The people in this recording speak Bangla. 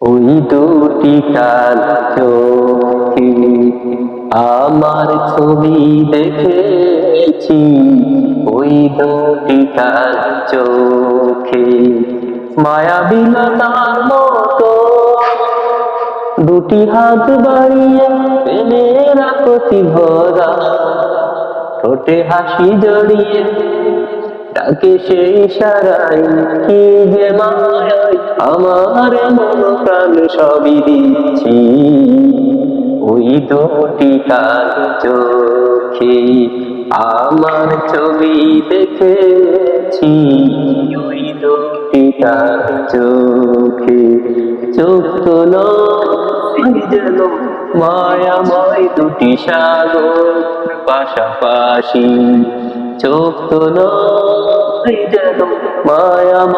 ওই দুটি কালো চোখে আমার ছবি দেখেছি, ওই দুটি কালো চোখে মায়াবী লতার মতো দুটি হাত বাড়িয়ে প্রেমের আকুতি ভরা ঠোঁটে হাসি জড়িয়ে ডাকে সেই ইশারায় কি যে মায়ায় আমার মন প্রাণ সবই দিচ্ছি ওই দুটি কালো চোখে আমার ছবি দেখেছি, ওই দুটি কালো চোখে চোখ তো নয় যেন মায়াময় দুটি সাগর পাশাপাশি, চোখ তো নয় যেন মায়াময়